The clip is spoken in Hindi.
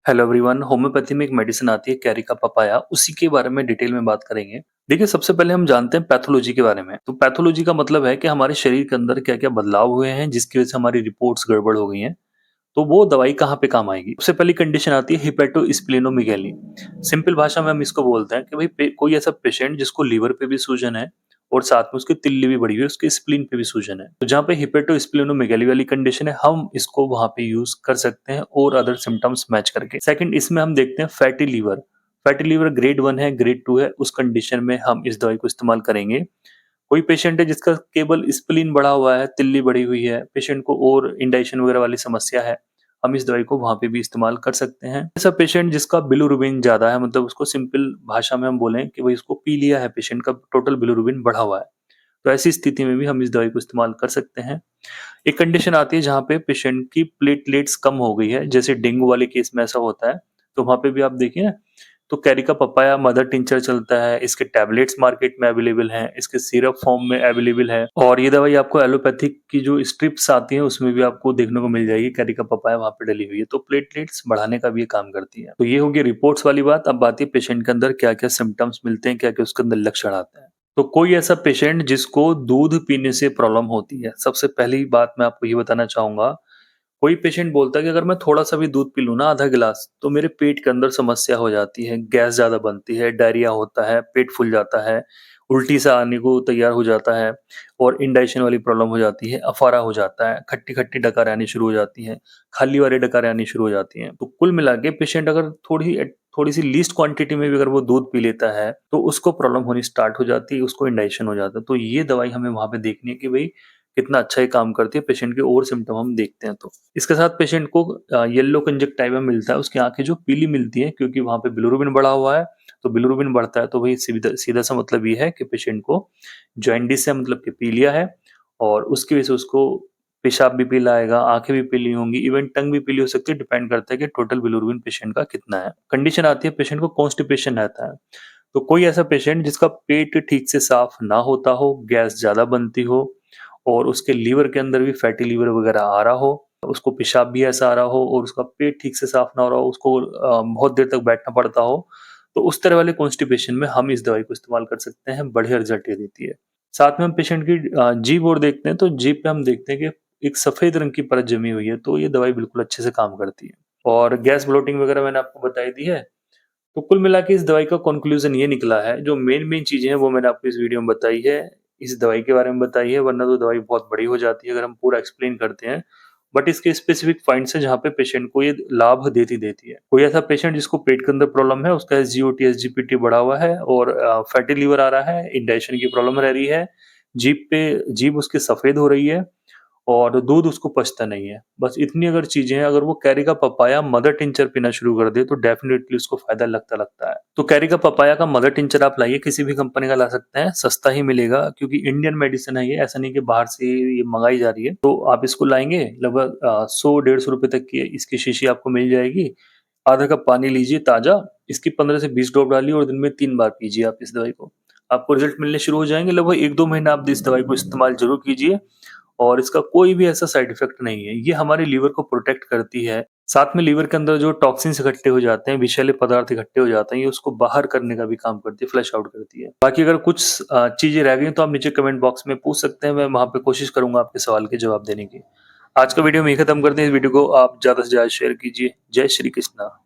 हेलो एवरीवन, होम्योपैथी में एक मेडिसिन आती है कैरिका पपाया, उसी के बारे में डिटेल में बात करेंगे। देखिए, सबसे पहले हम जानते हैं पैथोलॉजी के बारे में। तो पैथोलॉजी का मतलब है कि हमारे शरीर के अंदर क्या-क्या बदलाव हुए हैं जिसकी वजह से हमारी रिपोर्ट्स गड़बड़ हो गई हैं। तो वो दवाई कहाँ पे काम आएगी? सबसे पहली कंडीशन आती है हिपैटोस्प्लेनोमेगाली। सिंपल भाषा में हम इसको बोलते हैं कि भाई कोई ऐसा पेशेंट जिसको लीवर पे भी सूजन है और साथ में उसकी तिल्ली भी बढ़ी हुई है, उसके स्प्लीन पे भी सूजन है। तो जहाँ पे हिपैटोस्प्लेनोमेगाली वाली कंडीशन है, हम इसको वहाँ पे यूज कर सकते हैं और अदर सिम्टम्स मैच करके। सेकंड, इसमें हम देखते हैं fatty liver. Fatty liver grade 1 है, ग्रेड 2 है, उस कंडीशन में हम इस दवाई को इस्तेमाल करेंगे। कोई पेशेंट है जिसका केवल स्प्लीन बढ़ा हुआ है, तिल्ली बढ़ी हुई है, पेशेंट को और इंडाइजेशन वगैरह वाली समस्या है, हम इस दवाई को वहाँ पे भी इस्तेमाल कर सकते हैं। ऐसा पेशेंट जिसका बिलिरुबिन ज़्यादा है, मतलब उसको सिंपल भाषा में हम बोलें कि भई उसको पीलिया है, पेशेंट का टोटल बिलिरुबिन बढ़ा हुआ है, तो ऐसी स्थिति में भी हम इस दवाई को इस्तेमाल कर सकते हैं। एक कंडीशन आती है जहाँ पे पेशेंट की प्लेटलेट्स कम हो गई है, जैसे डेंगू वाले केस में ऐसा होता है, तो वहाँ पे भी आप देखिए ना, तो कैरिका पपाया मदर टिंचर चलता है, इसके टैबलेट्स मार्केट में अवेलेबल हैं, इसके सिरप फॉर्म में अवेलेबल है और ये दवाई आपको एलोपैथिक की जो स्ट्रिप्स आती हैं उसमें भी आपको देखने को मिल जाएगी, कैरिका पपाया वहाँ पे डली हुई है, तो प्लेटलेट्स बढ़ाने का भी ये काम करती है। तो ये होगी रिपोर्ट्स वाली बात। अब बात है पेशेंट के अंदर क्या-क्या सिम्पटम्स मिलते हैं, क्या-क्या उसके अंदर लक्षण आते हैं। तो कोई ऐसा पेशेंट जिसको दूध पीने से प्रॉब्लम होती है, सबसे पहली बात मैं आपको ये बताना चाहूँगा, कोई पेशेंट बोलता है कि अगर मैं थोड़ा-सा भी दूध पी लूँ ना आधा गिलास, तो मेरे पेट के अंदर समस्या हो जाती है, गैस ज़्यादा बनती है, डायरिया होता है, पेट फूल जाता है, उल्टी-सा आने को तैयार हो जाता है और इंडाइजेशन वाली प्रॉब्लम हो जाती है, अफारा हो जाता है, खट्टी-खट्टी डकारें आनी शुरू हो जाती हैं, खल्ली वाली डकारें आनी शुरू हो जाती हैं। तो कुल मिला के पेशेंट अगर थोड़ी-सी लीस्ट क्वांटिटी में भी अगर वो दूध पी लेता है, तो उसको प्रॉब्लम होनी स्टार्ट हो जाती है, उसको इंडाइजेशन हो जाता है। तो ये दवाई हमें वहाँ पे देखनी है कि भई कितना अच्छा ये काम करती है, पेशेंट के और सिम्पटम हम देखते हैं तो। इसके साथ पेशेंट को येलो कंजक्टिवा मिलता है, उसकी आँखें जो पीली मिलती हैं क्योंकि वहाँ पे बिलिरुबिन बढ़ा हुआ है, तो बिलिरुबिन बढ़ता है तो वही सीधा-सा मतलब ये है कि पेशेंट को जॉन्डिस है, मतलब कि पीलिया है और उसकी वजह से उसको पेशाब भी पीला आएगा, आँखें भी पीली होंगी, इवन टंग भी पीली हो सकती है, डिपेंड करता है कि टोटल बिलिरुबिन पेशेंट का कितना है। कंडीशन आती है पेशेंट को कॉन्स्टिपेशन रहता है, तो कोई ऐसा पेशेंट जिसका पेट ठीक से साफ ना होता हो, गैस ज़्यादा बनती हो और उसके लीवर के अंदर भी फैटी लीवर वगैरह आ रहा हो, उसको पेशाब भी ऐसा आ रहा हो और उसका पेट ठीक से साफ ना हो रहा हो, उसको बहुत देर तक बैठना पड़ता हो, तो उस तरह वाले कॉन्स्टिपेशन में हम इस दवाई को इस्तेमाल कर सकते हैं, बढ़िया रिज़ल्ट ये देती है। साथ में हम पेशेंट की जीभ और देखते हैं, तो जीभ पे हम देखते हैं कि एक सफ़ेद रंग की परत जमी हुई है, तो ये दवाई बिल्कुल अच्छे से काम करती है। और गैस ब्लोटिंग वगैरह मैंने आपको बता ही दी है। तो कुल मिला के इस दवाई का कॉन्क्लूज़न ये निकला है, जो मेन-मेन चीज़ें हैं वो मैंने आपको इस वीडियो में बताई है, इस दवाई के बारे में बताई है, वरना तो दवाई बहुत बड़ी हो जाती है अगर हम पूरा एक्सप्लेन करते हैं। बट इसके स्पेसिफिक पॉइंट्स हैं जहाँ पे पेशेंट को ये लाभ देती है। कोई ऐसा पेशेंट जिसको पेट के अंदर प्रॉब्लम है, उसका एसजीओटी, एसजीपीटी बढ़ा हुआ है और फैटी लिवर आ रहा है, इंडाइजेशन की प्रॉब्लम रह रही है, जीभ उसकी सफ़ेद हो रही है और दूध उसको पचता नहीं है। बस इतनी अगर चीज़ें हैं, अगर वो कैरी का पपाया मदर टिंचर पीना शुरू कर दे, तो डेफ़िनिटली उसको फ़ायदा लगता है। तो कैरी का पपाया का मदर टिंचर आप लाइए, किसी भी कंपनी का ला सकते हैं, सस्ता ही मिलेगा क्योंकि इंडियन मेडिसिन है ये, ऐसा नहीं कि बाहर से ये मँगाई जा रही है। तो आप इसको लाएँगे लगभग 100 डेढ़ सौ रुपए तक की इसकी शीशी आपको मिल जाएगी। आधा कप पानी लीजिए ताज़ा, इसकी 15 से 20 ड्रॉप डालिए और दिन में 3 बार पीजिए आप इस दवाई को। आपको रिज़ल्ट मिलने शुरू हो जाएँगे, लगभग 1-2 महीना आप इस दवाई को इस्तेमाल ज़रूर कीजिए और इसका कोई भी ऐसा साइड इफ़ेक्ट नहीं है। ये हमारे लीवर को प्रोटेक्ट करती है। साथ में लीवर के अंदर जो टॉक्सिन्स इकट्ठे हो जाते हैं, विषैले पदार्थ इकट्ठे हो जाते हैं, ये उसको बाहर करने का भी काम करती है, फ्लश आउट करती है। बाकी अगर कुछ चीज़ें रह गई तो आप नीचे कमेंट बॉक्स में पूछ सकते हैं, मैं वहाँ पे कोशिश करूँगा आपके सवाल के जवाब देने की। आज का वीडियो हम यहीं खत्म करते हैं, इस वीडियो को आप ज़्यादा से ज़्यादा शेयर कीजिए। जय श्री कृष्णा।